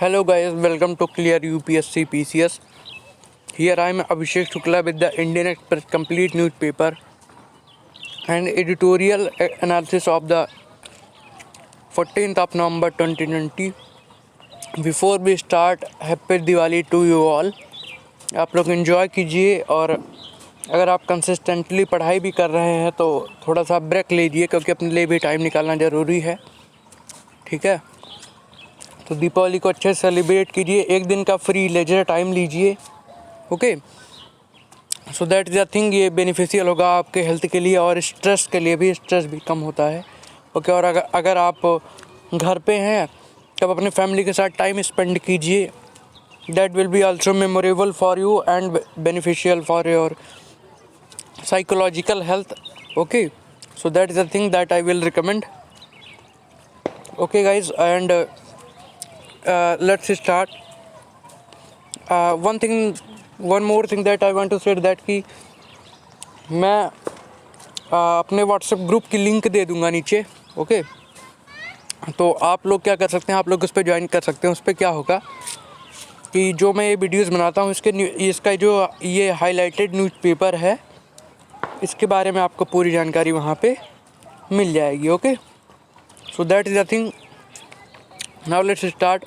Hello guys, welcome to Clear UPSC PCS. Here I am Abhishek Shukla with the Indian Express Complete Newspaper and editorial analysis of the 14th of November 2020. Before we start, Happy Diwali to you all. आप लोग enjoy कीजिए और अगर आप consistently पढ़ाई भी कर रहे हैं तो थोड़ा सा ब्रेक लीजिए क्योंकि अपने लिए भी टाइम निकालना ज़रूरी है। ठीक है, तो दीपावली को अच्छे से सेलिब्रेट कीजिए, एक दिन का फ्री लेजर टाइम लीजिए। Okay, so that is the thing, ये बेनिफिशियल होगा आपके हेल्थ के लिए और स्ट्रेस के लिए भी, स्ट्रेस भी कम होता है। ओके, और अगर आप घर पे हैं तब अपने फैमिली के साथ टाइम स्पेंड कीजिए। That will be also memorable for you and beneficial for your psychological health. Okay, so that is the thing that I will recommend. Okay guys, and let's start. One more thing that I want to say that कि मैं अपने WhatsApp group की link दे दूंगा नीचे। Okay, तो आप लोग क्या कर सकते हैं, आप लोग उस पर ज्वाइन कर सकते हैं। उस पर क्या होगा कि जो मैं ये वीडियोस बनाता हूँ इसका जो ये हाईलाइटेड न्यूज़पेपर है, इसके बारे में आपको पूरी जानकारी वहाँ पे मिल जाएगी। Okay, so that is the thing. Now let's start.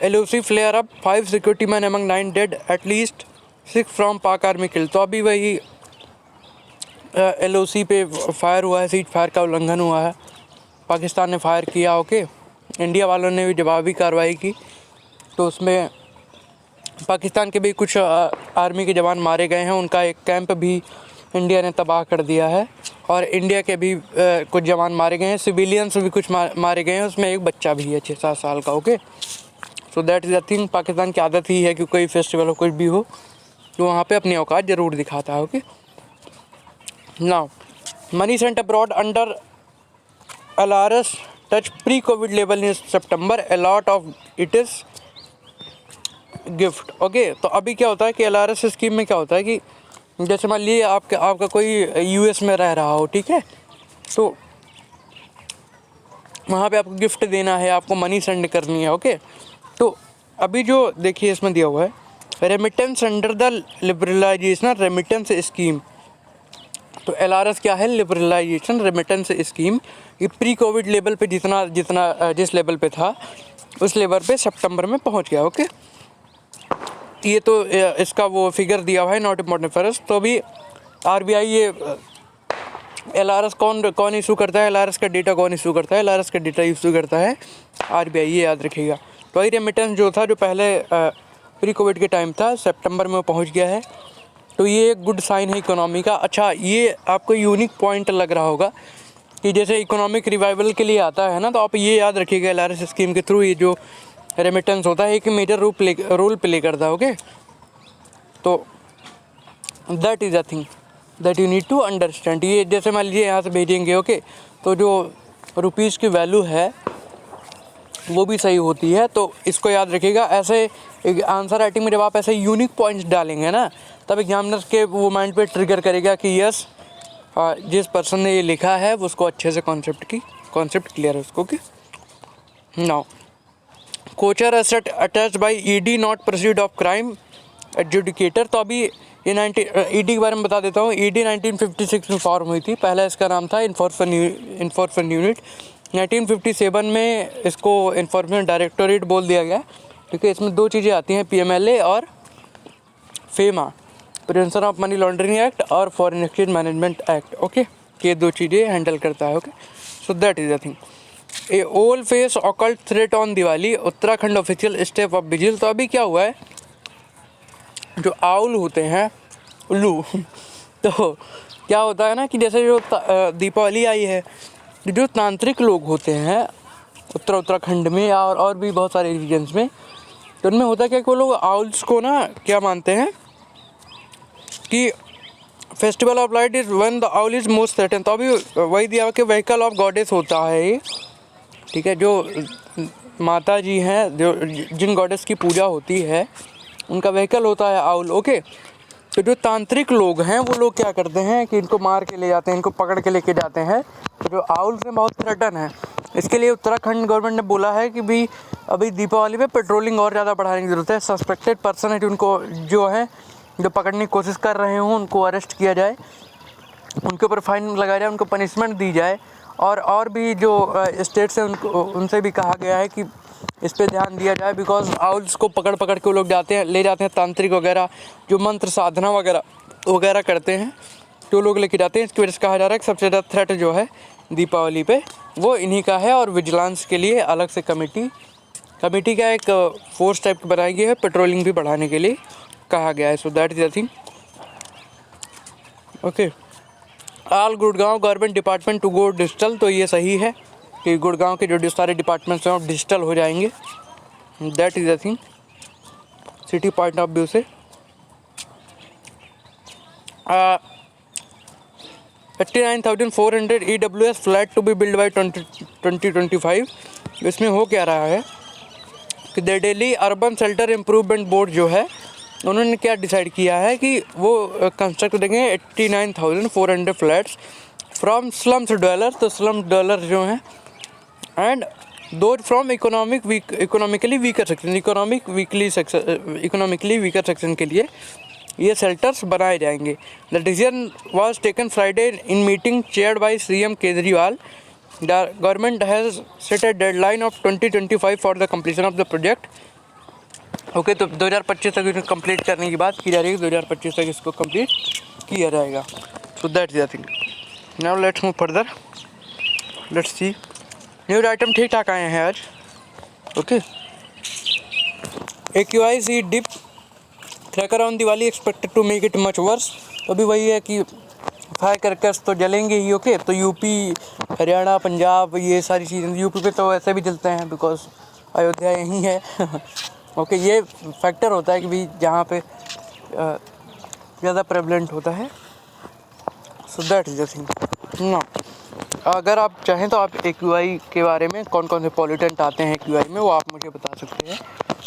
LOC flare up, 5 security men among 9 dead, at least 6 from Pak Army killed. तो अभी वही LOC पे फायर हुआ है, सीज फायर का उल्लंघन हुआ है, पाकिस्तान ने फायर किया। ओके, इंडिया वालों ने भी जवाबी कार्रवाई की, तो उसमें पाकिस्तान के भी कुछ आर्मी के जवान मारे गए हैं। उनका एक कैंप भी इंडिया ने तबाह कर दिया है और इंडिया के भी कुछ जवान मारे गए हैं, सिविलियंस भी कुछ मारे गए हैं, उसमें एक बच्चा भी है 6-7 साल का। Okay, so that is the thing. Pakistan की आदत ही है कि कोई फेस्टिवल हो, कुछ भी हो, तो वहाँ पे अपनी औकात ज़रूर दिखाता है। Okay, now money sent abroad under LRS touch pre covid level in September, a lot of it is gift. Okay, तो अभी क्या होता है कि LRS स्कीम में क्या होता है कि जैसे मान लीजिए आपका कोई US में रह रहा हो, ठीक है, तो वहाँ पे आपको गिफ्ट देना है, आपको मनी सेंड करनी है। ओके, तो अभी जो देखिए इसमें दिया हुआ है remittance under the liberalisation remittance scheme. तो LRS क्या है? Liberalisation remittance scheme. ये प्री कोविड लेवल पे जिस लेवल पे था उस लेवल पे सितंबर में पहुँच गया। ओके, ये तो इसका वो फिगर दिया हुआ है, नॉट इम्पॉर्टेंट फॉर अस। तो अभी RBI ये LRS कौन इशू करता है, LRS का डेटा कौन इशू करता है? LRS का डेटा इशू करता है RBI, ये याद रखिएगा। तो ये रेमिटेंस जो था, जो पहले प्री कोविड के टाइम था, सितंबर में वो पहुंच गया है, तो ये एक गुड साइन है इकोनॉमी का। अच्छा, ये आपको यूनिक पॉइंट लग रहा होगा कि जैसे इकोनॉमिक रिवाइवल के लिए आता है ना, तो आप ये याद रखिएगा LRS स्कीम के थ्रू ये जो रेमिटेंस होता है एक मेजर रोल प्ले करता है। ओके, तो that is a thing that you need to understand. ये जैसे मान लीजिए यहाँ से भेजेंगे, ओके, तो जो रुपीज़ की वैल्यू है वो भी सही होती है, तो इसको याद रखिएगा। ऐसे आंसर राइटिंग में जब आप ऐसे यूनिक पॉइंट्स डालेंगे ना, तब एग्जामिनर के वो माइंड पे ट्रिगर करेगा कि यस, जिस पर्सन ने ये लिखा है वो उसको अच्छे से कॉन्सेप्ट क्लियर है उसको। Okay, now Kochhar asset attached by ED not proceed of crime adjudicator. तो अभी ये ED के बारे में बता देता हूँ। ED 1956 में फॉर्म हुई थी, पहला इसका नाम था इन्फोर्समेंट यूनिट। 1957 में इसको इन्फोर्समेंट डायरेक्टोरेट बोल दिया गया, क्योंकि इसमें दो चीज़ें आती हैं, PMLA और FEMA, Prevention of Money Laundering Act और Foreign Exchange Management Act. Okay, ये दो चीज़ें हैंडल करता है। Okay, so that is the thing. A owl face occult threat on Diwali, Uttarakhand official step of vigil. तो अभी क्या हुआ है, जो आउल होते हैं, उल्लू तो क्या होता है ना कि जैसे जो दीपावली आई है, जो तांत्रिक लोग होते हैं उत्तराखंड में और भी बहुत सारे रीजन्स में, तो उनमें होता है क्या कि वो लोग आउल्स को ना क्या मानते हैं कि festival of light is one the owl is most threaten. तो अभी वही दिया कि व्हीकल ऑफ गॉडेस होता है ये, ठीक है, जो माता जी हैं, जो जिन गॉडेस की पूजा होती है, उनका व्हीकल होता है आउल। ओके, तो जो तांत्रिक लोग हैं वो लोग क्या करते हैं कि इनको मार के ले जाते हैं, इनको पकड़ के लेके जाते हैं। तो जो आउल से बहुत थ्रेटन है, इसके लिए उत्तराखंड गवर्नमेंट ने बोला है कि भी अभी दीपावली पे पेट्रोलिंग और ज़्यादा बढ़ाने की ज़रूरत है। सस्पेक्टेड पर्सन है उनको जो पकड़ने की कोशिश कर रहे हों उनको अरेस्ट किया जाए, उनके ऊपर फाइन लगाया जाए, उनको पनिशमेंट दी जाए। और भी जो स्टेट्स हैं उनसे भी कहा गया है कि इस पे ध्यान दिया जाए, बिकॉज आउल्स को पकड़ के वो लोग ले जाते हैं तांत्रिक वगैरह, जो मंत्र साधना वगैरह करते हैं, तो लोग लेके जाते हैं। इसकी वजह से कहा जा रहा है कि सबसे ज़्यादा थ्रेट जो है दीपावली पे वो इन्हीं का है। और विजिलेंस के लिए अलग से कमेटी का एक फोर्स टाइप की बनाई गई है, पेट्रोलिंग भी बढ़ाने के लिए कहा गया है। So that is the thing. Okay, all Gurgaon government department to go digital. तो ये सही है कि गुड़गांव के जो सारे डिपार्टमेंट्स हैं वो डिजिटल हो जाएंगे। That is the thing city point of view से। 89,400 EWS flat to be build by 2025। इसमें हो क्या रहा है कि Delhi urban shelter improvement board जो है उन्होंने क्या डिसाइड किया है कि वो कंस्ट्रक्ट देंगे 89,400 फ्लैट्स फ्रॉम स्लम्स डवेलर। तो स्लम डवेलर जो हैं एंड दो फ्रॉम इकोनॉमिकली वीकर सेक्शन के लिए ये शेल्टर्स बनाए जाएंगे। The decision was taken Friday in meeting chaired by CM Kejriwal. The government has set a deadline of 2025 for the completion of the project. Okay, तो 2025 तक इसको कंप्लीट करने की बात की जा रही है। 2025 तक इसको कंप्लीट किया जाएगा। So that is the thing. Now let's move further, let's see. News item ठीक ठाक आए हैं आज। Okay, AQIC dip cracker on Diwali expected to make it much worse. तो अभी वही है कि फायर क्रैकर्स तो जलेंगे ही। ओके, तो यूपी, हरियाणा, पंजाब, ये सारी चीज़ें यूपी पे तो ऐसे भी जलते हैं बिकॉज अयोध्या यहीं है। ओके, ये फैक्टर होता है कि भी जहाँ पे ज़्यादा प्रेवलेंट होता है। So that is the thing. ना अगर आप चाहें तो आप AQI के बारे में कौन कौन से पॉल्यूटेंट आते हैं AQI में वो आप मुझे बता सकते हैं।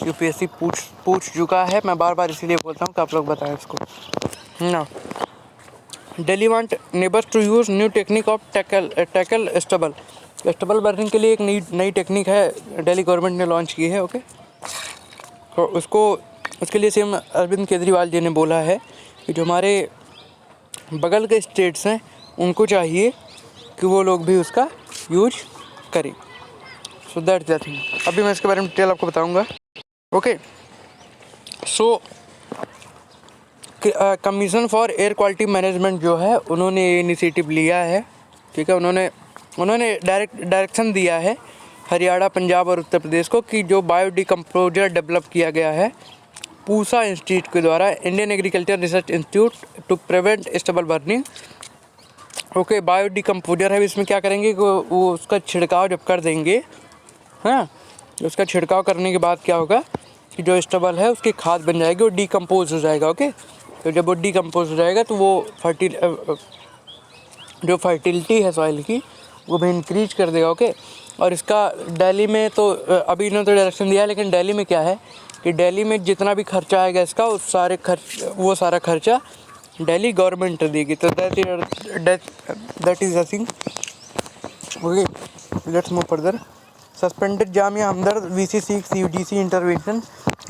UPSC पूछ चुका है, मैं बार बार इसीलिए बोलता हूँ कि आप लोग बताएं उसको ना। Delhi want neighbours to use new technique of tackle stubble burning के लिए एक नई टेक्निक है दिल्ली गवर्नमेंट ने लॉन्च की है। ओके, तो उसके लिए CM अरविंद केजरीवाल जी ने बोला है कि जो हमारे बगल के स्टेट्स हैं उनको चाहिए कि वो लोग भी उसका यूज करें। So that the thing. अभी मैं इसके बारे में डिटेल आपको बताऊंगा। Okay, so commission for air quality management जो है उन्होंने इनिशिएटिव लिया है। ठीक है, उन्होंने डायरेक्शन दिया है हरियाणा, पंजाब और उत्तर प्रदेश को कि जो बायोडिकम्पोजर डेवलप किया गया है पूसा इंस्टीट्यूट के द्वारा, Indian Agriculture Research Institute, to prevent stubble burning. Okay, biodecomposer है, इसमें क्या करेंगे कि वो उसका छिड़काव जब कर देंगे, हाँ, उसका छिड़काव करने के बाद क्या होगा कि जो स्टबल है उसकी खाद बन जाएगी और डिकम्पोज हो जाएगा। ओके, तो जब वो डिकम्पोज हो जाएगा तो वो जो फर्टिलिटी है सॉइल की वो भी इंक्रीज कर देगा। ओके, और इसका दिल्ली में तो अभी इन्होंने तो डायरेक्शन दिया है, लेकिन दिल्ली में क्या है कि दिल्ली में जितना भी खर्चा आएगा इसका वो सारा खर्चा दिल्ली गवर्नमेंट देगी। तो that is the thing. Okay, let's move further. Suspended Jamia Hamdard VC seeks UGC intervention.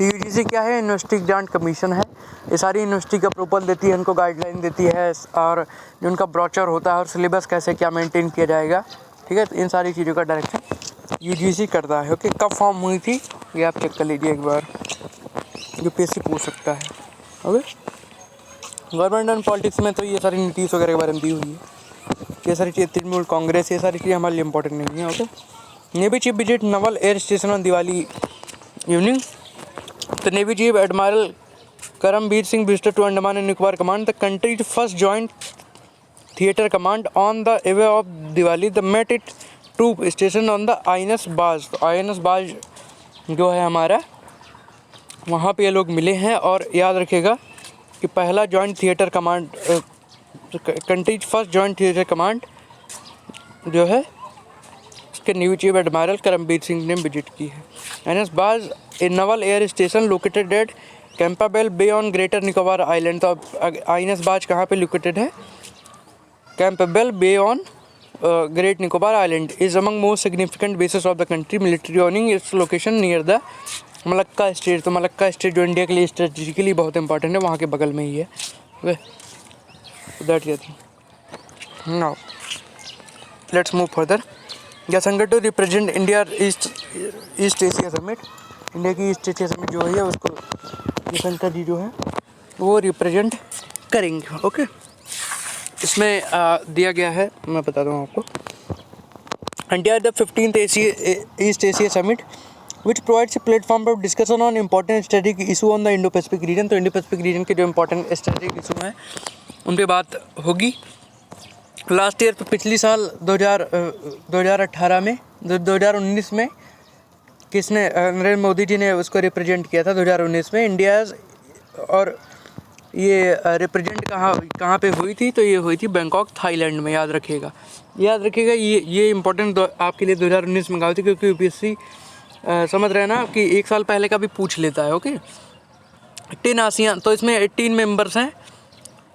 UGC क्या है? यूनिवर्सिटी ग्रांट कमीशन है। ये सारी यूनिवर्सिटी का अप्रूवल देती है, इनको गाइडलाइन देती है और जो उनका ब्रोचर होता है और सिलेबस कैसे क्या मेंटेन किया जाएगा। ठीक है, तो इन सारी चीज़ों का डायरेक्शन UGC करता है। ओके, कब फॉर्म हुई थी ये आप चेक कर लीजिए एक बार, UPSC पूछ सकता है। ओके, गवर्नमेंट एंड पॉलिटिक्स में तो ये सारी नीतीश वगैरह के बारे में दी हुई है। ये सारी चीज़ें, तृणमूल कांग्रेस, ये सारी चीज़ें हमारे लिए इंपॉर्टेंट नहीं है। Okay, navy chief visit naval air station on Diwali evening. The navy chief admiral Karambir Singh visited to Andaman and Nicobar command, the country's first joint theatre command on the eve of Diwali. The met it troop station on the INS Baaz. तो INS बाज जो है हमारा, वहाँ पे ये लोग मिले हैं। और याद रखिएगा कि पहला joint theatre command, country's first joint theatre command जो है उसके navy chief admiral Karambir Singh ने विजिट की है। INS Baaz a naval air station located at Campbell Bay on Greater Nicobar Island. तो अब INS बाज कहाँ पे लोकेटेड है? Campbell Bay on Great Nicobar Island is among most significant bases of the country, military owning its location near the Malacca state. तो Malacca state जो India के लिए strategically बहुत इंपॉर्टेंट है, वहाँ के बगल में ही है। Okay, that now let's move further. Jaishankar to represent India East Asia summit. India की ईस्ट एशिया समिट जो है उसको जयशंकर जी जो है वो रिप्रेजेंट करेंगे। ओके, इसमें दिया गया है, मैं बता दूँ आपको। India the 15th east Asia summit which provides a platform for discussion on important strategic issue on the Indo-Pacific region। तो Indo-Pacific region के जो important strategic issue हैं उन पे बात होगी। लास्ट ईयर, तो पिछली साल 2018 में 2019 में किसने, नरेंद्र मोदी जी ने उसको रिप्रेजेंट किया था 2019 में इंडिया। और ये रिप्रेजेंट कहाँ पे हुई थी, तो ये हुई थी बैंकॉक थाईलैंड में। याद रखिएगा ये इम्पोर्टेंट आपके लिए 2019 में हुई थी, क्योंकि यूपीएससी समझ रहे हैं ना कि एक साल पहले का भी पूछ लेता है। ओके, 10 आसियान, तो इसमें 18 मेंबर्स हैं।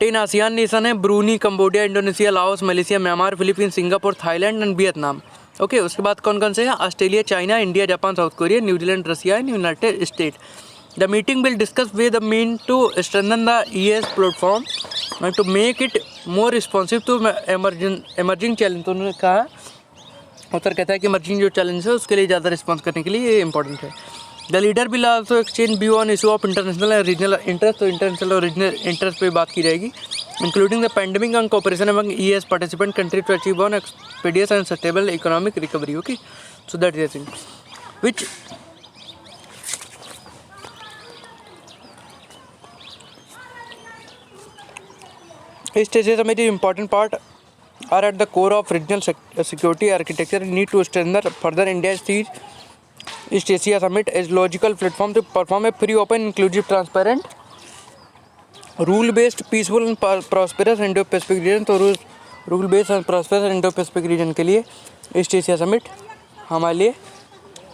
10 आसियान नेशन है, Brunei, Cambodia, Indonesia, Laos, Malaysia, Myanmar, Philippines, Singapore, Thailand and Vietnam. Okay, उसके बाद कौन कौन से हैं? Australia, China, India, Japan, South Korea, New Zealand, Russia and United State. The meeting will discuss way the mean to strengthen the EAS platform to make it more responsive to emerging challenge. तो उन्होंने कहा, उत्तर कहता है कि emerging जो challenge है उसके लिए ज़्यादा रिस्पॉन्स करने के लिए ये इंपॉर्टेंट है। The leader will also exchange view on issue of international and regional interest. तो इंटरनेशनल और रीजनल इंटरेस्ट पे बात की जाएगी, including the pandemic and cooperation among ES participant country to achieve on expeditious and sustainable economic recovery. Okay, so that is thing which East Asia Summit is important part are at the core of regional security architecture and need to strengthen further. India sees East Asia Summit as logical platform to perform a free, open, inclusive, transparent, rule-based, peaceful and prosperous Indo-Pacific region। तो rule-based and prosperous Indo-Pacific region के लिए East Asia Summit हमारे लिए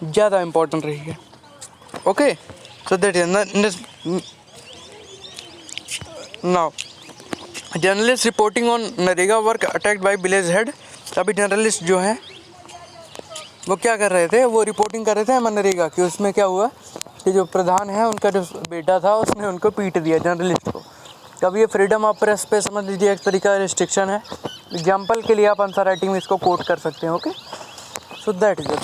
ज़्यादा important रही है। Okay, so that is now journalist reporting on NREGA work attacked by village head. अभी journalist जो हैं वो क्या कर रहे थे, वो रिपोर्टिंग कर रहे थे मनरेगा की। उसमें क्या हुआ कि जो प्रधान है उनका जो बेटा था उसने उनको पीट दिया जर्नलिस्ट को। तब ये फ्रीडम ऑफ प्रेस पे समझ लीजिए एक तरीका रिस्ट्रिक्शन है। एग्जाम्पल के लिए आप आंसर राइटिंग में इसको कोट कर सकते हैं। Okay, so that is it.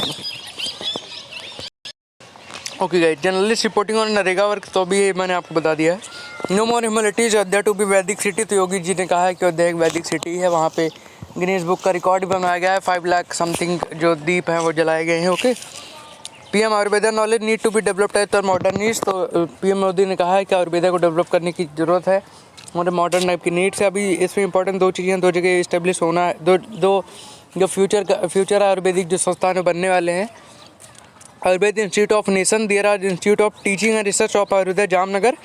Okay guys, journalist reporting on NREGA work, तो अभी मैंने आपको बता दिया है। No more humanities Ayodhya to be Vedic city. तो योगी जी ने कहा है कि अयोध्या एक वैदिक सिटी है, वहाँ पे गिनीज बुक का रिकॉर्ड भी बनाया गया है। 5 लाख समथिंग जो दीप हैं वो जलाए गए हैं। Okay, PM Ayurveda knowledge need to be developed as per modern needs. तो पीएम मोदी ने कहा है कि आयुर्वेदा को डेवलप करने की ज़रूरत है हमारे मॉडर्न टाइप की नीड्स है। अभी इसमें इंपॉर्टेंट 2 चीज़ें 2 जगह इस्टेब्लिश होना है। दो जो फ्यूचर आयुर्वेदिक जो संस्थान बनने वाले हैं, Ayurveda institute of nation, there are institute of teaching and research of Ayurveda Jamnagar.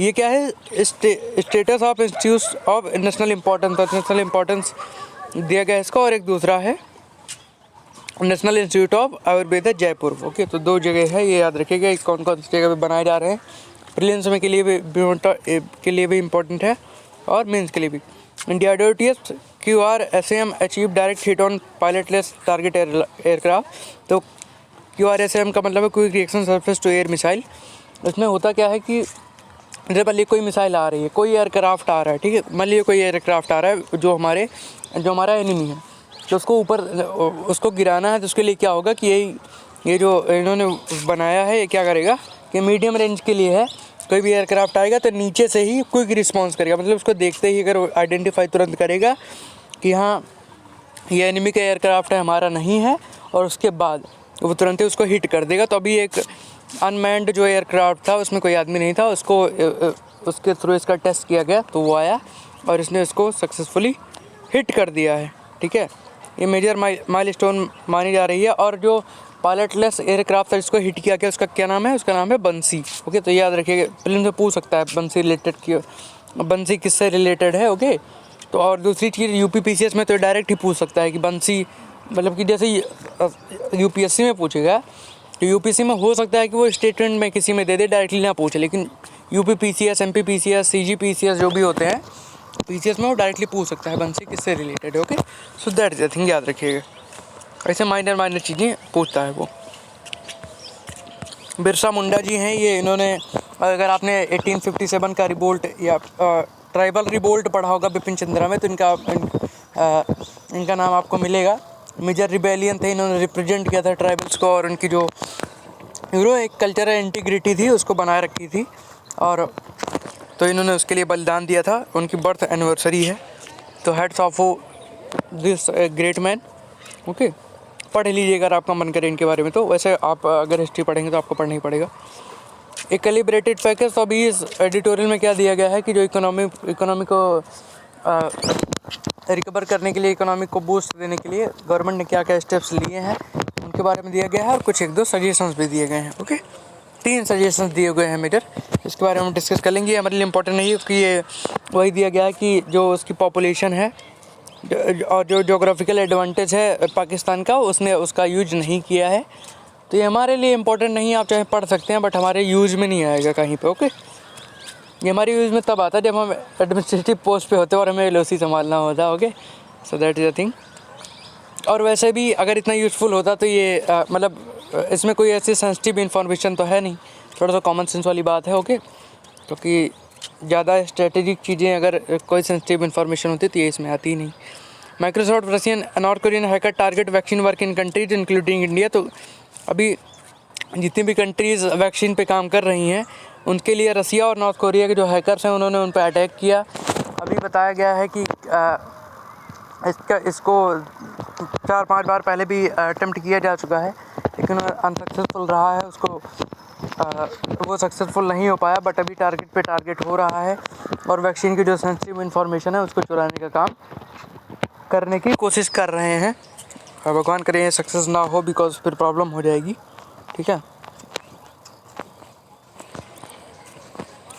ये क्या है, status of institute of national importance. National importance दिया गया इसका। और एक दूसरा है national institute of Ayurveda Jaipur. Okay, तो 2 जगह है, ये याद रखिएगा कौन कौन सी जगह पे बनाए जा रहे हैं। प्रीलिम्स में के लिए भी इम्पोर्टेंट है और मेंस के लिए भी। India DOTS QRSAM achieve direct hit on pilotless target aircraft. तो QRSAM का मतलब है quick reaction surface to air missile. इसमें होता क्या है कि जब मान लीजिए कोई मिसाइल आ रही है, कोई एयरक्राफ्ट आ रहा है, ठीक है, मान लीजिए कोई एयरक्राफ्ट आ रहा है जो हमारा एनिमी है, तो उसको ऊपर उसको गिराना है। तो उसके लिए क्या होगा कि ये जो इन्होंने बनाया है, ये क्या करेगा कि मीडियम रेंज के लिए है। कोई भी एयरक्राफ्ट आएगा तो नीचे से ही क्विक रिस्पॉन्स करेगा, मतलब उसको देखते ही अगर आइडेंटिफाई तुरंत करेगा कि हाँ ये एनिमी का एयरक्राफ्ट है, हमारा नहीं है, और उसके बाद वो तुरंत ही उसको हिट कर देगा। तो अभी एक अनमैन्ड जो एयरक्राफ्ट था उसमें कोई आदमी नहीं था, उसके थ्रू इसका टेस्ट किया गया तो वो आया और इसने उसको सक्सेसफुली हिट कर दिया है। ठीक है, ये मेजर माइलस्टोन मानी जा रही है। और जो पायलटलेस एयरक्राफ्ट है जिसको हिट किया गया उसका क्या नाम है, उसका नाम है बंसी। ओके, तो याद रखिएगा, फिल्म से पूछ सकता है बंसी किससे रिलेटेड है। ओके, तो और दूसरी चीज़ UPPCS में तो डायरेक्ट ही पूछ सकता है कि बंसी, मतलब कि जैसे UPSC में पूछेगा तो UPSC में हो सकता है कि वो स्टेटमेंट में किसी में दे दे, डायरेक्टली ना पूछे। लेकिन UPPCS, MPPCS, CGPCS जो भी होते हैं पीसीएस में वो डायरेक्टली पूछ सकता है बंद से किससे रिलेटेड है। Okay, so that is the thing, याद रखिएगा। ऐसे माइनर चीज़ें पूछता है वो। बिरसा मुंडा जी हैं ये, इन्होंने अगर आपने 1857 का रिवोल्ट या ट्राइबल रिवोल्ट पढ़ा होगा बिपिन चंद्रा में, तो इनका नाम आपको मिलेगा। मेजर रिबेलियन थे, इन्होंने रिप्रेजेंट किया था ट्राइबल्स को, और उनकी जो एक कल्चरल इंटीग्रिटी थी उसको बनाए रखी थी, और तो इन्होंने उसके लिए बलिदान दिया था। उनकी बर्थ एनिवर्सरी है, तो heads of this great man. Okay, पढ़ लीजिए अगर आपका मन करे इनके बारे में। तो वैसे आप अगर हिस्ट्री पढ़ेंगे तो आपको पढ़ना ही पड़ेगा। एक कैलिब्रेटेड पैकेज। तो अभी इस एडिटोरियल में क्या दिया गया है कि जो इकोनॉमी को रिकवर करने के लिए, इकोनॉमी को बूस्ट देने के लिए गवर्नमेंट ने क्या क्या स्टेप्स लिए हैं उनके बारे में दिया गया है, और कुछ एक दो सजेशंस भी दिए गए हैं। ओके, 3 सजेशंस दिए गए हैं मेजर, इसके बारे में हम डिस्कस कर लेंगे। हमारे लिए इंपॉर्टेंट नहीं है क्योंकि ये वही दिया गया है कि जो उसकी पॉपुलेशन है और जो जोग्राफिकल एडवांटेज है पाकिस्तान का, उसने उसका यूज नहीं किया है, तो ये हमारे लिए इंपॉर्टेंट नहीं है। आप चाहे पढ़ सकते हैं, बट हमारे यूज़ में नहीं आएगा कहीं पे। ओके, ये हमारे यूज़ में तब आता है जब हम एडमिनिस्ट्रेटिव पोस्ट पे होते हैं और हमें एलओसी संभालना होता है। Okay, so that is the thing. और वैसे भी अगर इतना यूज़फुल होता तो ये मतलब इसमें कोई ऐसी सेंसिटिव इन्फॉर्मेशन तो है नहीं, थोड़ा सा कॉमन सेंस वाली बात है। ओके, क्योंकि ज़्यादा स्ट्रेटेजिक चीज़ें अगर कोई सेंसिटिव इन्फॉर्मेशन होती तो ये इसमें आती ही नहीं। Microsoft Russian north Korean hacker target vaccine work in countries including India. तो अभी जितनी भी कंट्रीज़ वैक्सीन पे काम कर रही हैं उनके लिए रसिया और नॉर्थ कोरिया के जो हैकर्स हैं उन्होंने उन पर अटैक किया। अभी बताया गया है कि इसको 4-5 बार पहले भी अटेम्प्ट किया जा चुका है, लेकिन अनसक्सेसफुल रहा है। उसको वो सक्सेसफुल नहीं हो पाया, बट अभी टारगेट पे टारगेट हो रहा है और वैक्सीन की जो सेंसिटिव इन्फॉर्मेशन है उसको चुराने का काम करने की कोशिश कर रहे हैं। भगवान करे ये सक्सेस ना हो, बिकॉज फिर प्रॉब्लम हो जाएगी। ठीक है,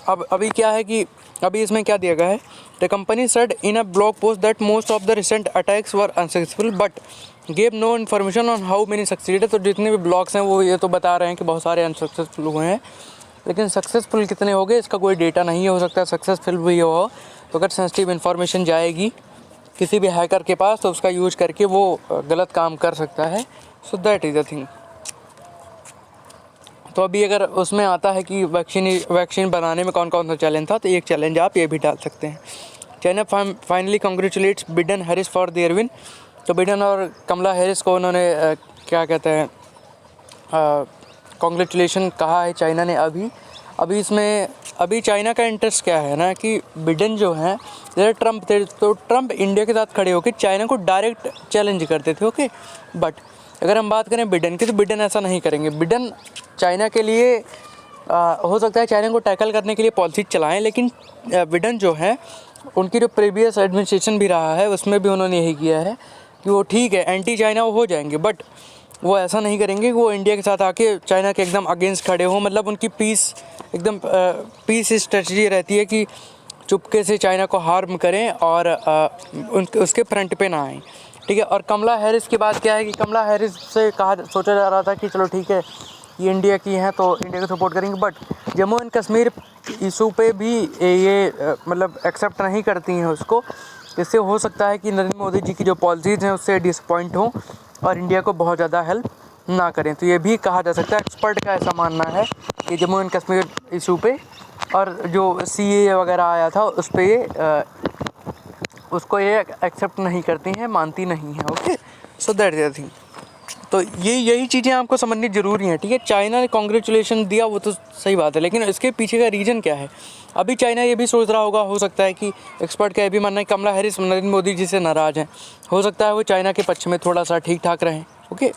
अब अभी क्या है कि अभी इसमें क्या दिया गया है, the company said in a blog post that most of the recent attacks were unsuccessful but gave no information on how many succeeded. तो जितने भी ब्लॉग्स हैं वो ये तो बता रहे हैं कि बहुत सारे अनसक्सेसफुल हुए हैं, लेकिन सक्सेसफुल कितने हो गए इसका कोई डेटा नहीं हो सकता। सक्सेसफुल भी हो तो अगर सेंसिटिव इन्फॉर्मेशन जाएगी किसी भी हैकर के पास तो उसका यूज करके वो गलत काम कर सकता है। So that is the thing. तो अभी अगर उसमें आता है कि वैक्सीन बनाने में कौन कौन सा चैलेंज था, तो एक चैलेंज आप ये भी डाल सकते हैं। China finally congratulates Biden Harris for their win. तो बिडेन और कमला हैरिस को उन्होंने क्या कहते हैं कॉन्ग्रेचुलेशन कहा है चाइना ने। अभी इसमें अभी चाइना का इंटरेस्ट क्या है ना कि बिडेन जो हैं जैसे ट्रम्प थे, तो ट्रम्प इंडिया के साथ खड़े होकर चाइना को डायरेक्ट चैलेंज करते थे। ओके, बट अगर हम बात करें बिडेन की, तो बिडेन ऐसा नहीं करेंगे। बिडेन चाइना के लिए हो सकता है चाइना को टैकल करने के लिए पॉलिसी चलाएं, लेकिन बिडेन जो है उनकी जो प्रीवियस एडमिनिस्ट्रेशन भी रहा है उसमें भी उन्होंने यही किया है कि वो ठीक है एंटी चाइना वो हो जाएंगे, बट वो ऐसा नहीं करेंगे कि वो इंडिया के साथ आके चाइना के एकदम अगेंस्ट खड़े हों। मतलब उनकी पीस एकदम पीस स्ट्रेटजी रहती है कि चुपके से चाइना को हार्म करें और उसके फ्रंट पे ना आएँ। ठीक है, और कमला हैरिस की बात क्या है कि कमला हैरिस से सोचा जा रहा था कि चलो ठीक है ये इंडिया की हैं तो इंडिया को सपोर्ट करेंगे, but Jammu and Kashmir issue पे भी ये मतलब एक्सेप्ट नहीं करती हैं उसको। इससे हो सकता है कि नरेंद्र मोदी जी की जो पॉलिसीज़ हैं उससे डिसअपॉइंट हों और इंडिया को बहुत ज़्यादा हेल्प ना करें। तो ये भी कहा जा सकता है, एक्सपर्ट का ऐसा मानना है कि जम्मू एंड कश्मीर इशू पे और जो CAA वगैरह आया था उस पर ये उसको ये एक्सेप्ट नहीं करती हैं, मानती नहीं हैं। Okay, so that is the thing. तो यही चीज़ें आपको समझनी ज़रूरी हैं। ठीक है, चाइना ने कॉन्ग्रेचुलेशन दिया वो तो सही बात है, लेकिन इसके पीछे का रीज़न क्या है। अभी चाइना ये भी सोच रहा होगा, हो सकता है कि एक्सपर्ट का ये भी मानना है कमला हैरिस नरेंद्र मोदी जी से नाराज़ हैं, हो सकता है वो चाइना के पक्ष में थोड़ा सा ठीक ठाक रहें। ओके,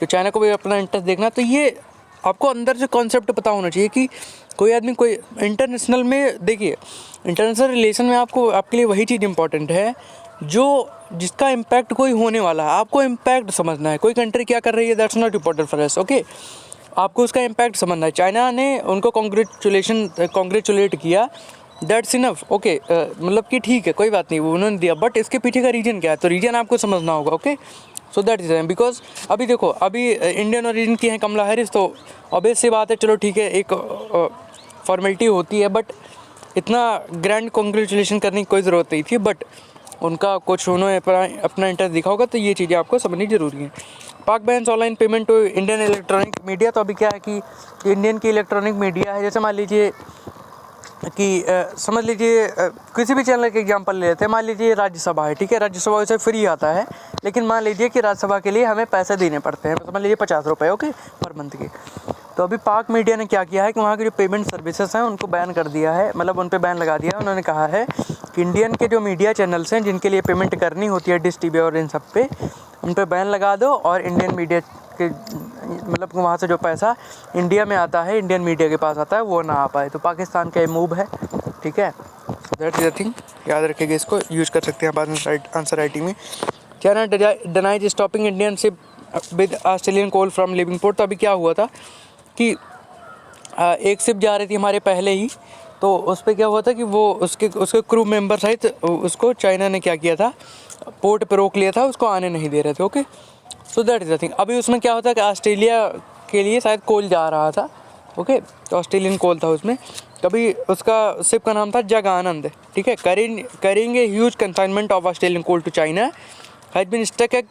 तो चाइना को भी अपना इंटरेस्ट देखना। तो ये आपको अंदर से कॉन्सेप्ट पता होना चाहिए कि कोई आदमी कोई इंटरनेशनल में, देखिए इंटरनेशनल रिलेशन में आपके लिए वही चीज़ इंपॉर्टेंट है जो जिसका इम्पैक्ट कोई होने वाला है। आपको इम्पैक्ट समझना है, कोई कंट्री क्या कर रही है that's not important for us. Okay, आपको उसका इम्पैक्ट समझना है। चाइना ने उनको कॉन्ग्रेचुलेट किया, दैट्स इनफ। ओके, मतलब कि ठीक है कोई बात नहीं वो उन्होंने दिया, बट इसके पीछे का रीज़न क्या है, तो रीज़न आपको समझना होगा। Okay, so that is because अभी देखो अभी इंडियन ओरिजिन की हैं कमला हैरिस, तो ऑब्वियस सी बात है, चलो ठीक है एक फॉर्मेलिटी होती है, बट इतना ग्रैंड कॉन्ग्रेचुलेशन करने की कोई ज़रूरत नहीं थी, बट उनका कुछ उन्होंने अपना इंटरेस्ट दिखा होगा, तो ये चीज़ें आपको समझनी ज़रूरी है। Pak bans online payment to Indian electronic media. तो अभी क्या है कि इंडियन की इलेक्ट्रॉनिक मीडिया है, जैसे मान लीजिए कि समझ लीजिए किसी भी चैनल के एग्जांपल ले लेते हैं। मान लीजिए राज्यसभा है, ठीक है, राज्यसभा वैसे फ्री आता है, लेकिन मान लीजिए कि राज्यसभा के लिए हमें पैसे देने पड़ते हैं, समझ लीजिए 50 रुपये ओके पर मंथ के। तो अभी पाक मीडिया ने क्या किया है कि वहाँ की जो पेमेंट सर्विसेज हैं उनको बैन कर दिया है, मतलब उन पर बैन लगा दिया है। उन्होंने कहा है कि इंडियन के जो मीडिया चैनल्स हैं जिनके लिए पेमेंट करनी होती है डिश टीवी और इन सब पे, उन पर बैन लगा दो, और इंडियन मीडिया के मतलब वहाँ से जो पैसा इंडिया में आता है, इंडियन मीडिया के पास आता है, वो ना आ पाए। तो पाकिस्तान का ये मूव है, ठीक है। दैट इज द थिंग, याद रखिएगा, इसको यूज़ कर सकते हैं बाद में आंसर राइटिंग में। China denies stopping Indian ship with Australian coal from leaving port. तो अभी क्या हुआ था कि एक शिप जा रही थी हमारे पहले ही, तो उस पर क्या हुआ था कि वो उसके क्रू मेंबर सहित उसको चाइना ने क्या किया था, पोर्ट पे रोक लिया था, उसको आने नहीं दे रहे थे। Okay, so that is the thing. अभी उसमें क्या होता है कि ऑस्ट्रेलिया के लिए शायद कोल जा रहा था, ओके, तो ऑस्ट्रेलियन कोल था उसमें। कभी उसका शिप का नाम था जग आनंद, ठीक है। करेंगे huge consignment of Australian coal to China has been stuck at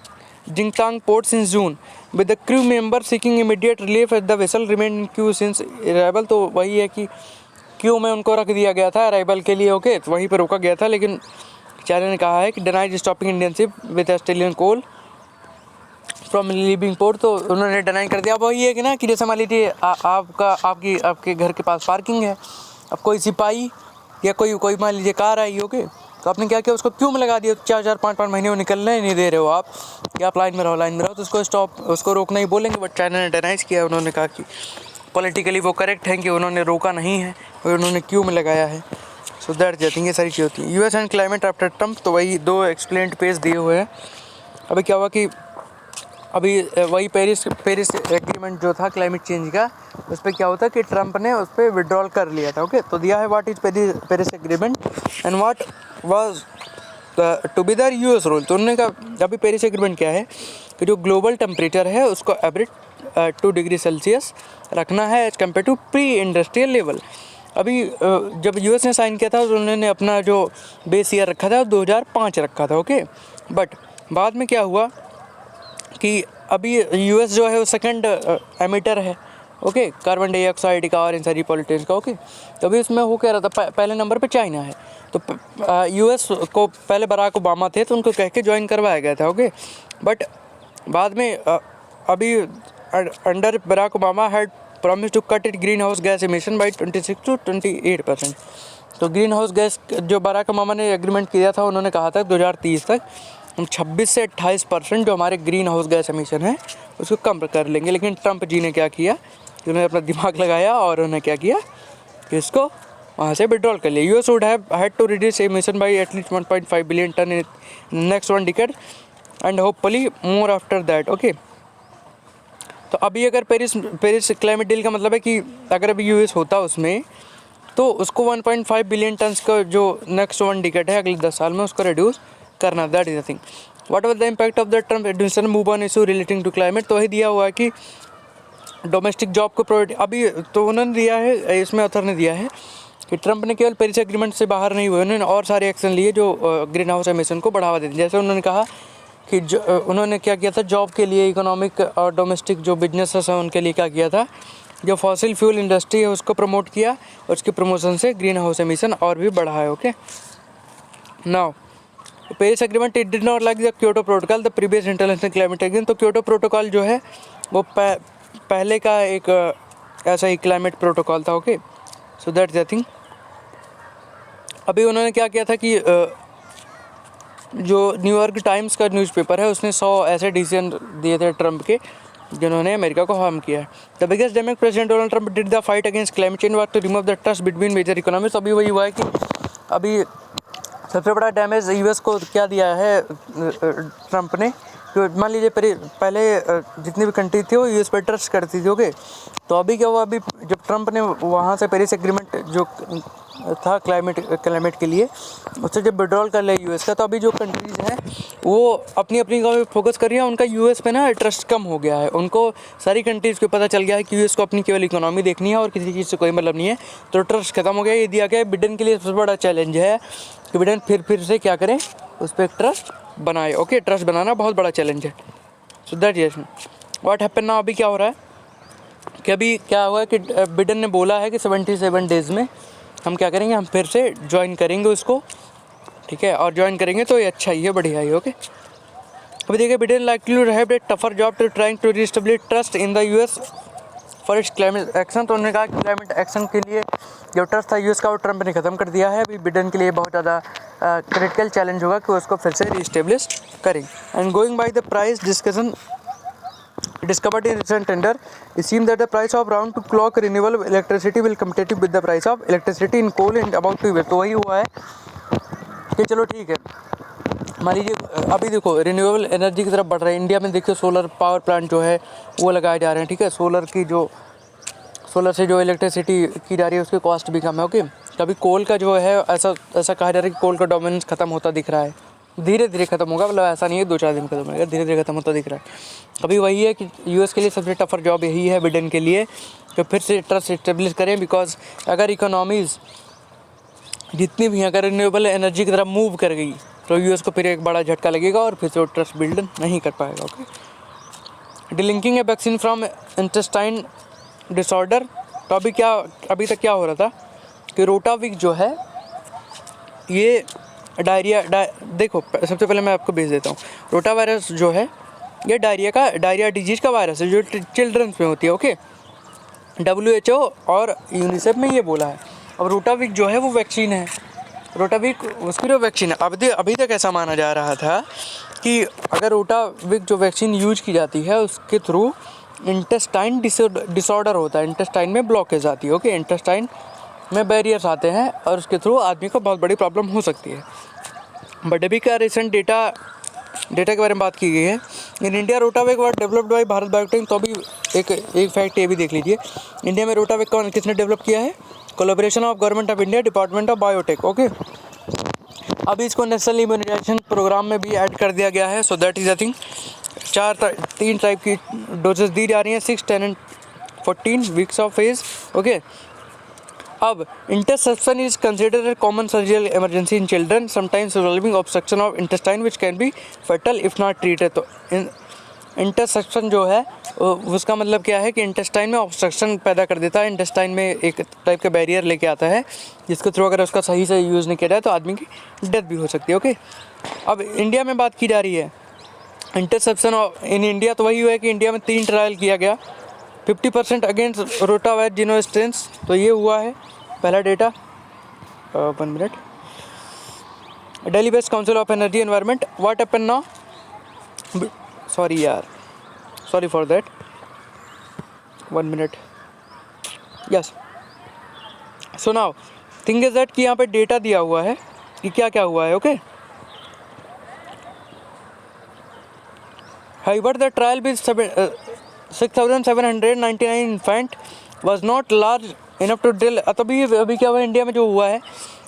Jingtang port since June with the crew member seeking immediate relief at the vessel remain in queue since arrival. तो वही है कि क्यू में उनको रख दिया गया था अराइवल के लिए, ओके, तो वहीं पर रोका गया था। लेकिन चाइना ने कहा है कि denies stopping Indian ship with Australian coal from leaving port. तो उन्होंने डिनाई कर दिया। अब वही है कि ना कि जैसे मान लीजिए आपके घर के पास पार्किंग है, अब कोई सिपाही या कोई मान लीजिए कार आई, ओके, तो आपने क्या किया, उसको क्यों में लगा दिया, 4-4 5-5 महीने वो निकलने नहीं दे रहे हो आप, या आप लाइन में रहो, तो उसको रोकना ही बोलेंगे। बट चाइना ने डिनाइज किया, उन्होंने कहा कि पॉलिटिकली वो करेक्ट है कि उन्होंने रोका नहीं है और उन्होंने क्यों में लगाया है। सो दैट जटिंग ये सारी चीज़ होती है। US and climate after Trump, तो वही 2 एक्सप्लेन्ड पेज दिए हुए हैं। अभी क्या हुआ कि अभी वही पेरिस एग्रीमेंट जो था क्लाइमेट चेंज का, उस पर क्या होता है कि ट्रम्प ने उस पर विड्रॉल कर लिया था, ओके। तो दिया है what is Paris agreement and what was to be the US rule. तो उन्होंने कहा अभी पेरिस एग्रीमेंट क्या है कि जो ग्लोबल टेम्परेचर है उसको एवरेज 2 डिग्री सेल्सियस रखना है as compared to pre industrial level. अभी जब यूएस ने साइन किया था तो उन्होंने अपना जो बेस ईयर रखा था 2005 रखा था, ओके। बट बाद में क्या हुआ कि अभी यूएस जो है वो सेकंड एमिटर है, ओके, कार्बन डाइऑक्साइड का और इन सारी पॉल्यूटेंट्स का, ओके। तो अभी उसमें हो क्या रहा था, पहले नंबर पे चाइना है। तो यूएस को पहले बराक ओबामा थे तो उनको कह के ज्वाइन करवाया गया था, ओके। बट बाद में अभी under Barack Obama had promise to cut it green house gas emission by 26 to 28%। तो ग्रीन हाउस गैस जो बराक ओबामा ने एग्रीमेंट किया था, उन्होंने कहा था 2030 तक हम 26 से 28% जो हमारे ग्रीन हाउस गैस एमिशन है उसको कम कर लेंगे। लेकिन ट्रम्प जी ने क्या किया कि उन्होंने अपना दिमाग लगाया और उन्होंने क्या किया कि इसको वहाँ से विड्रॉल कर लिया। US would have had to reduce emission by at least 1.5 billion ton in next 1 decade and hopefully more after that, okay. तो अभी अगर पेरिस क्लाइमेट डील का मतलब है कि अगर अभी यूएस होता उसमें तो उसको 1.5 बिलियन टन का जो नेक्स्ट 1 डिकेड है अगले 10 साल में उसको रिड्यूस करना। That is the thing. What was the impact of the Trump administration move on issue relating to climate. तो वही दिया हुआ है कि डोमेस्टिक जॉब को प्रायोरिटी अभी तो उन्होंने दिया है, इसमें ऑथर ने दिया है कि ट्रम्प ने केवल पेरिस एग्रीमेंट से बाहर नहीं हुए, उन्होंने और सारे एक्शन लिए जो ग्रीन हाउस एमिशन को बढ़ावा देते। जैसे उन्होंने कहा कि उन्होंने क्या किया था जॉब के लिए, इकोनॉमिक और डोमेस्टिक जो बिजनेसेस हैं उनके लिए क्या किया था, जो फॉसिल फ्यूल इंडस्ट्री है उसको प्रमोट किया और उसके प्रमोशन से ग्रीन हाउस एमिशन और भी बढ़ा है, okay. Now Paris agreement it did not like the Kyoto protocol the previous international climate agreement. तो क्योटो प्रोटोकॉल जो है वो पहले का एक ऐसा ही क्लाइमेट प्रोटोकॉल था, okay. So that's the thing. अभी उन्होंने क्या किया था कि जो न्यूयॉर्क टाइम्स का न्यूज़पेपर है उसने 100 ऐसे डिसीजन दिए थे ट्रम्प के जिन्होंने अमेरिका को हार्म किया है। The biggest damage president Donald Trump did the fight against climate change was to remove the trust between major economies. अभी वही हुआ है कि अभी सबसे बड़ा डैमेज यूएस को क्या दिया है ट्रम्प ने। मान लीजिए पहले जितनी भी कंट्री थी वो यूएस पर ट्रस्ट करती थी, ओके। तो अभी क्या हुआ, अभी जब ट्रम्प ने वहाँ से पेरिस एग्रीमेंट जो था क्लाइमेट के लिए उससे जब विड्रॉल कर लिया यूएस का, तो अभी जो कंट्रीज़ हैं वो अपनी अपनी जगह पे फोकस कर रही है, उनका यूएस पे ना ट्रस्ट कम हो गया है। उनको सारी कंट्रीज़ को पता चल गया है कि यूएस को अपनी केवल इकोनॉमी देखनी है और किसी चीज़ से कोई मतलब नहीं है, तो ट्रस्ट खत्म हो गया। ये दिया गया है बिडेन के लिए सबसे बड़ा चैलेंज है कि बिडेन फिर से क्या करें, उस पर ट्रस्ट बनाए। ओके, ट्रस्ट बनाना बहुत बड़ा चैलेंज है। So that yes what happen now. अभी क्या हो रहा है कि अभी क्या हुआ है कि बिडेन ने बोला है कि 77 डेज़ में हम क्या करेंगे, हम फिर से ज्वाइन करेंगे उसको, ठीक है, और ज्वाइन करेंगे तो ये अच्छा ही है, बढ़िया ही। ओके, अभी देखिए Biden likely to have a tougher job to trying to reestablish trust in the US for its climate action. तो उन्होंने कहा कि क्लाइमेट एक्शन के लिए जो ट्रस्ट था यूएस का, वो ट्रंप ने ख़त्म कर दिया है। अभी बिडेन के लिए बहुत ज़्यादा क्रिटिकल चैलेंज होगा कि उसको फिर से रीस्टेब्लिश करें। And going by the price discussion discovered in recent tender, it seems that the price of round to clock renewable electricity will competitive with the price of electricity in coal in about 2 years। तो वही हुआ है कि चलो ठीक है, मान लीजिए अभी देखो रिन्यूएबल एनर्जी की तरफ बढ़ रहा है। इंडिया में देखिए सोलर पावर प्लांट जो है वो लगाए जा रहे हैं, ठीक है। सोलर से जो इलेक्ट्रिसिटी की जा रही है उसकी कॉस्ट भी कम है। ओके, कभी कोल का जो है ऐसा कहा जा रहा है कि कोल का डोमिनेंस खत्म होता दिख रहा है, धीरे धीरे खत्म होगा, मतलब ऐसा नहीं है 2-4 दिन खत्म होगा, धीरे धीरे खत्म होता दिख रहा है। अभी वही है कि यूएस के लिए सबसे टफर जॉब यही है बिडेन के लिए कि फिर से ट्रस्ट इस्टेब्लिश करें। बिकॉज अगर इकोनॉमीज़ जितनी भी अगर रिन्यूएबल एनर्जी की तरफ मूव कर गई तो यूएस को फिर एक बड़ा झटका लगेगा और फिर से वो ट्रस्ट बिल्ड नहीं कर पाएगा। Okay, delinking A vaccine from intestine disorder. तो अभी तक क्या हो रहा था कि रोटाविक जो है ये देखो सबसे पहले मैं आपको भेज देता हूँ। रोटा वायरस जो है ये डायरिया डिजीज़ का वायरस है जो चिल्ड्रंस में होती है। ओके, WHO और यूनिसेफ में ये बोला है। अब रोटाविक जो है वो वैक्सीन है, रोटाविक उसकी जो वैक्सीन है। अभी तक ऐसा माना जा रहा था कि अगर रोटाविक जो वैक्सीन यूज की जाती है उसके थ्रू इंटेस्टाइन डिसऑर्डर होता है, इंटेस्टाइन में ब्लॉकेज आती है। ओके, इंटेस्टाइन में बैरियर्स आते हैं और उसके थ्रू आदमी को बहुत बड़ी प्रॉब्लम हो सकती है। बट अभी का रिसेंट डेटा के बारे में बात की गई है। In India Rotavac was developed by Bharat Biotech. तो अभी एक फैक्ट ये भी देख लीजिए, इंडिया में रोटावेक को किसने डेवलप किया है, collaboration of government of India, department of biotech. Okay, अभी इसको नेशनल इम्यूनाइजेशन प्रोग्राम में भी ऐड कर दिया गया है। So that is I think 3 type की डोजेस दी जा रही हैं, 6, 10 and 14 weeks of phase. Okay, अब interception is considered a common surgical emergency in children, sometimes resolving obstruction of intestine which can be fatal if not treated. तो interception जो है उसका मतलब क्या है कि इंटेस्टाइन में ऑब्स्ट्रक्शन पैदा कर देता है, इंटेस्टाइन में एक टाइप का बैरियर लेके आता है जिसके थ्रू अगर उसका सही से यूज़ नहीं किया जाए तो आदमी की डेथ भी हो सकती है। ओके, अब इंडिया में बात की जा रही है इंटरसेप्शन इन इंडिया। तो वही हुआ है कि इंडिया में 3 ट्रायल किया गया, 50% अगेंस्ट रोटावायरस स्ट्रेन्स। तो ये हुआ है पहला data. 1 minute, Delhi based council of energy environment, what happen now, sorry for that, 1 minute, yes. So now thing is that कि यहाँ पे डेटा दिया हुआ है कि क्या क्या हुआ है। Okay, however the trial with 6,799 infant was not large enough to drill। अभी क्या हुआ इंडिया में जो हुआ है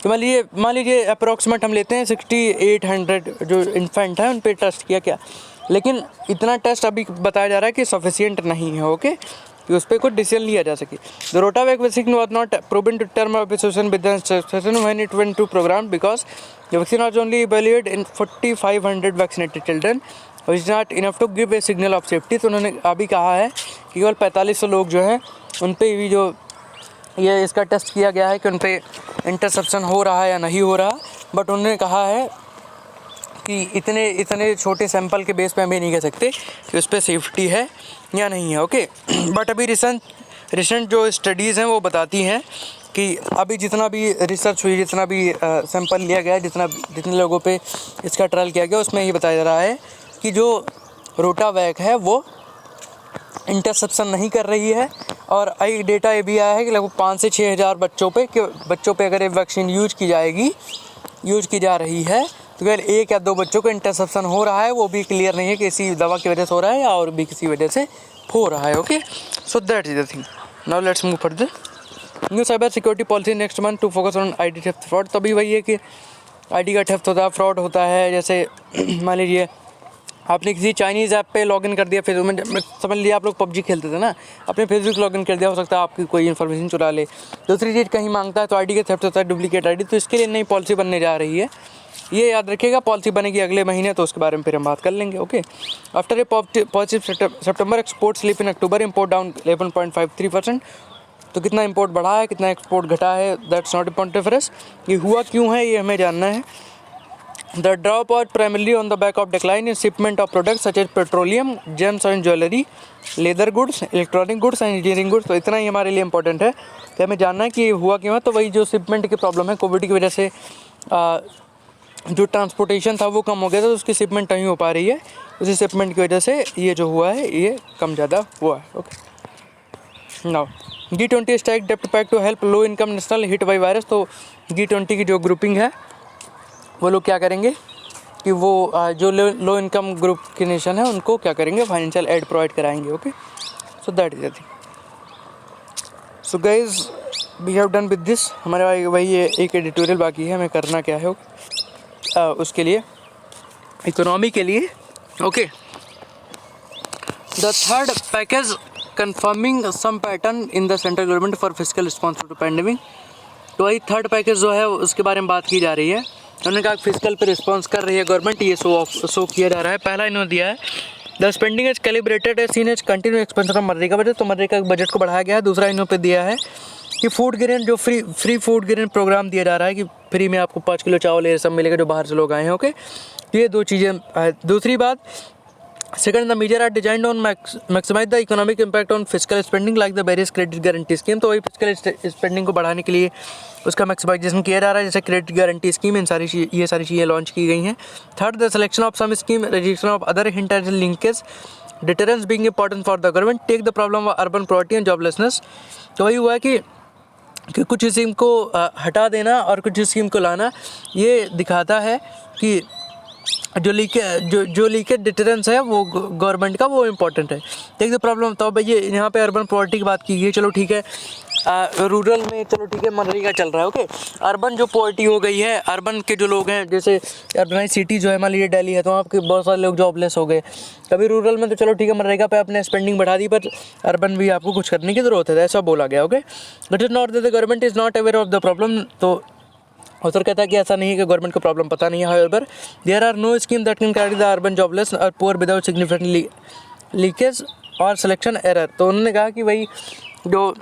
कि मान लीजिए अप्रॉक्सीमेट हम लेते हैं 6800 जो इन्फेंट है उन पे टेस्ट किया क्या, लेकिन इतना टेस्ट अभी बताया जा रहा है कि सफिशिएंट नहीं है। ओके, कि उस पर कुछ डिसीजन लिया जा सके। The Rotavac vaccine was not proven to term of association with the session when it went to programme because the vaccine was only evaluated in 4500 vaccinated children which is not enough to give a signal of safety. तो उन्होंने अभी कहा है कि केवल 4500 लोग जो हैं उन पर भी जो ये इसका टेस्ट किया गया है कि उन पर इंटरसेप्शन हो रहा है या नहीं हो रहा, बट उन्होंने कहा है कि इतने छोटे सैंपल के बेस पे हम ये नहीं कह सकते कि उस पर सेफ्टी है या नहीं है। ओके, बट अभी रिसेंट जो स्टडीज़ हैं वो बताती हैं कि अभी जितना भी रिसर्च हुई, जितना भी सैंपल लिया गया है, जितने लोगों पे इसका ट्रायल किया गया, उसमें ये बताया जा रहा है कि जो रोटावैक है वो इंटरसेप्शन नहीं कर रही है। और एक डेटा ये भी आया है कि लगभग 5 से 6 हज़ार बच्चों पे अगर ये वैक्सीन यूज की जा रही है तो केवल 1 या 2 बच्चों को इंटरसेप्शन हो रहा है, वो भी क्लियर नहीं है कि इसी दवा की वजह से हो रहा है या और भी किसी वजह से हो रहा है। Okay, so that is the thing. Now let's move further. New cyber security policy next month to focus on IT theft fraud. तो अभी वही है कि आईडी का थेफ्ट होता है, फ्रॉड होता है। जैसे मान लीजिए आपने किसी चाइनीज़ ऐप पे लॉगिन कर दिया, फेसबुक में, समझ लिया आप लोग पबजी खेलते थे ना, अपने फेसबुक लॉगिन कर दिया, हो सकता है आपकी कोई इन्फॉर्मेशन चुरा ले। दूसरी चीज़ कहीं मांगता है तो आईडी का थेफ्ट होता है, डुप्लीकेट आईडी। तो इसके लिए नई पॉलिसी बनने जा रही है, ये याद रखिएगा। पॉलिसी बनेगी अगले महीने, तो उसके बारे में फिर हम बात कर लेंगे। Okay, after a positive September export slip in October, import down 11.53%। तो कितना इंपोर्ट बढ़ा है, कितना एक्सपोर्ट घटा है, that's not important for us. ये हुआ क्यों है, ये हमें जानना है। The drop was primarily on the back of decline in shipment of products such as petroleum, gems and jewelry, leather goods, electronic goods and engineering goods। तो इतना ही हमारे लिए इंपॉर्टेंट है कि हमें जानना है कि हुआ क्यों है। तो वही जो शिपमेंट की प्रॉब्लम है, कोविड की वजह से जो ट्रांसपोर्टेशन था वो कम हो गया था, तो उसकी शिपमेंट नहीं हो पा रही है। उसी शिपमेंट की वजह से ये जो हुआ है ये कम ज़्यादा हुआ है। ओके, नाउ G20 स्ट्राइक डेप्ट pact to help low income national hit by virus. तो G20 की जो ग्रुपिंग है वो लोग क्या करेंगे कि वो जो लो इनकम ग्रुप के नेशन है उनको क्या करेंगे, फाइनेंशियल एड प्रोवाइड कराएंगे। Okay, so that is the thing. So guys we have done with this. हमारे वही एक एडिटोरियल बाकी है, हमें करना क्या है उसके लिए, इकोनॉमी के लिए। Okay, the third package confirming some pattern in the central government for physical response to pandemic. तो वही थर्ड पैकेज जो है उसके बारे में बात की जा रही है। उन्होंने कहा फिजिकल पे रिस्पॉन्स कर रही है गवर्नमेंट, ये शो किया जा रहा है। पहला इन्होंने दिया है the spending is calibrated as seen as continue expansion of मनरेगा बजट। तो मनरेगा के बजट को बढ़ाया गया है। दूसरा इन्होंने पे दिया है कि फूड ग्रेन, जो फ्री फूड ग्रेन प्रोग्राम दिया जा रहा है कि फ्री में आपको 5 किलो चावल ये सब मिलेगा जो बाहर से लोग आए हैं। ओके, ये दो चीज़ें। दूसरी बात, second, the major are designed on maximise the economic impact on physical spending like the various credit guarantee scheme. तो वही फिजिकल स्पेंडिंग को बढ़ाने के लिए उसका मैक्सिमाइजेशन किया जा रहा है, जैसे क्रेडिट गारंटी स्कीम, ये सारी चीज़ें लॉन्च की गई हैं। Third, the selection of some scheme, registration of other international linkage, deterrence being important for the government, take the problem of urban poverty and joblessness. तो वही हुआ है कि कुछ स्कीम को हटा देना और कुछ स्कीम को लाना, ये दिखाता है कि जो लीकेज डिटरेंस है वो गवर्नमेंट का वो इम्पोर्टेंट है। Take the problem. तो भाई ये यहाँ पे अर्बन पॉवर्टी की बात की गई, चलो ठीक है। रूरल में चलो ठीक है मनरेगा चल रहा है। ओके, अर्बन जो पॉवर्टी हो गई है, अर्बन के जो लोग हैं, जैसे अर्बनाइज सिटी जो है मान लीजिए दिल्ली है, तो वहाँ के बहुत सारे लोग जॉबलेस हो गए। कभी रूरल में तो चलो ठीक है मनरेगा पे आपने स्पेंडिंग बढ़ा दी, पर अर्बन भी आपको कुछ करने की ज़रूरत है, ऐसा बोला गया। Okay, but is not that the government is not aware of the problem. तो ऑथर कहता है कि ऐसा नहीं है कि गवर्नमेंट को प्रॉब्लम पता नहीं है। However there are no scheme that can carry the urban jobless और पुअर विदाउट सिग्निफिकेंट लीकेज और सिलेक्शन एरर। तो उन्होंने कहा कि भाई जो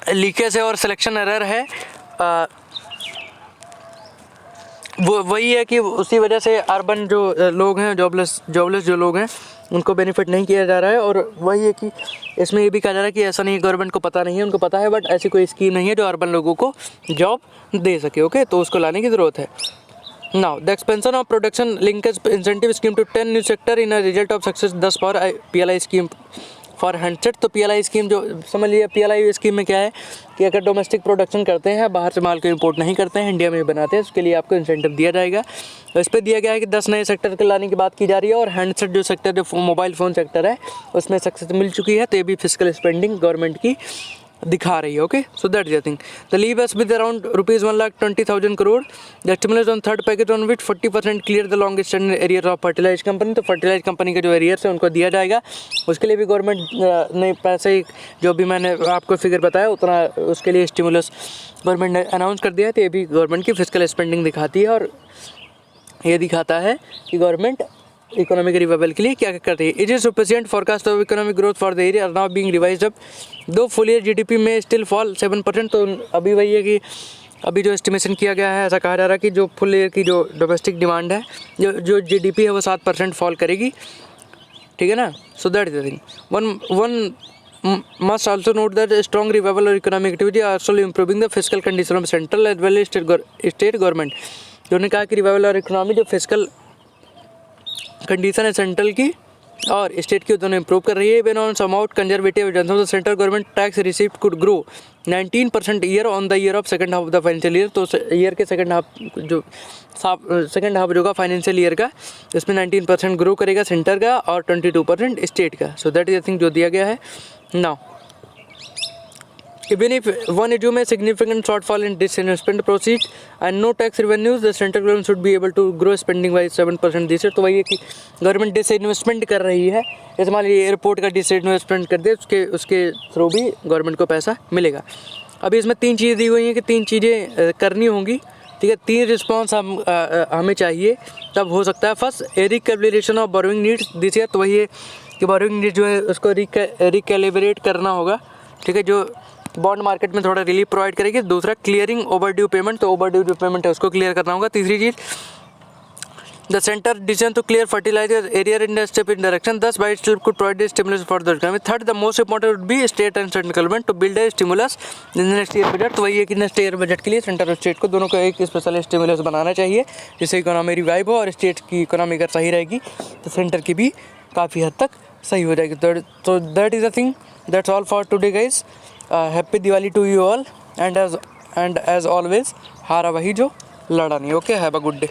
लीकेज है और सिलेक्शन एरर है वो वही है कि उसी वजह से अर्बन जो लोग हैं, जॉबलेस जो लोग हैं, उनको बेनिफिट नहीं किया जा रहा है। और वही है कि इसमें ये भी कहा जा रहा है कि ऐसा नहीं, गवर्नमेंट को पता नहीं है, उनको पता है, बट ऐसी कोई स्कीम नहीं है जो अर्बन लोगों को जॉब दे सके। ओके, तो उसको लाने की ज़रूरत है। Now the expansion of production linkage incentive scheme to 10 new sector in a result of success 10 for PLI scheme for handset. तो PLI स्कीम जो समझ लीजिए, PLI स्कीम में क्या है कि अगर डोमेस्टिक प्रोडक्शन करते हैं, बाहर से माल को इंपोर्ट नहीं करते हैं, इंडिया में ही बनाते हैं, उसके लिए आपको इंसेंटिव दिया जाएगा। तो इस पर दिया गया है कि 10 नए सेक्टर के लाने की बात की जा रही है। और हैंडसेट जो सेक्टर, जो मोबाइल फ़ोन सेक्टर है, उसमें सक्सेस मिल चुकी है। तो ये भी फिजिकल स्पेंडिंग गवर्नमेंट की दिखा रही है। Okay, so that is the thing. The leave us with around ₹1,20,000 crore. The stimulus on third package on which 40% clear the long standing arrear of fertilize company. तो फर्टिलाइज कंपनी के जो arrears है उनको दिया जाएगा, उसके लिए भी गवर्नमेंट ने पैसे, जो भी मैंने आपको फिगर बताया उतना, उसके लिए स्टिमुलस गवर्नमेंट ने अनाउंस कर दिया है। तो ये भी गवर्नमेंट की फिजिकल स्पेंडिंग दिखाती है और ये दिखाता है कि गवर्नमेंट इकोनॉमिक रिवाइवल के लिए क्या क्या कर रही है। It is sufficient forecast of economic growth for the area are now being revised up, though full year GDP में स्टिल फॉल 7%। तो अभी वही है कि अभी जो एस्टिमेशन किया गया है, ऐसा कहा जा रहा है कि जो फुल ईयर की जो डोमेस्टिक डिमांड है, जो GDP है वो 7% फॉल करेगी। ठीक है ना, सो that is the thing. One must also note that a strong revival of economic activity are also improving the fiscal condition of central as well as state government। उन्होंने कहा कि रिवाइवल और इकोनॉमी जो physical condition है central की और state की, दोनों इंप्रूव कर रही है। When on some out conservative agency central government tax received could grow 19% year on the year of second half of the financial year. तो ईयर के सेकंड हाफ जो का फाइनेंशियल ईयर का, इसमें 19% ग्रो करेगा सेंटर का और 22% स्टेट का। सो दैट इज द थिंग जो दिया गया है। Now Even if one assume a significant shortfall in disinvestment proceeds and no tax revenues, the central government should be able to grow spending by 7% this year. तो वही है कि government disinvestment कर रही है, जैसे मान लीजिए एयरपोर्ट का डिसइन्वेस्टमेंट कर दे, उसके थ्रू भी गवर्नमेंट को पैसा मिलेगा। अभी इसमें 3 चीज़ें दी हुई हैं कि 3 चीज़ें करनी होंगी, ठीक है। 3 रिस्पॉन्स हमें चाहिए, तब हो सकता है। First, recalibration of borrowing needs this year, तो वही है कि बोरोइंग नीड जो है उसको रिकैलिब्रेट करना होगा, ठीक है, जो बॉन्ड मार्केट में थोड़ा रिलीफ प्रोवाइड करेगी। दूसरा, क्लियरिंग ओवरड्यू पेमेंट, तो ओवरड्यू जो पेमेंट है उसको क्लियर करना होगा। तीसरी चीज़, the centre decision to clear fertiliser area in step in direction, this by step could provide stimulus for the economy. Third, the most important would be state and central government to build a stimulus in next year budget. तो वही है कि next year budget के लिए centre और state को दोनों को एक स्पेशल स्टिमुलस बनाना चाहिए, जिससे इकोनॉमी रिवाइव हो, और स्टेट की इकोनॉमी अगर सही रहेगी तो सेंटर की भी काफ़ी हद तक सही हो जाएगी। तो that is the thing, that's all for today guys. Happy Diwali to you all, and as always, हारा वही जो लड़ा नहीं। Okay, have a good day.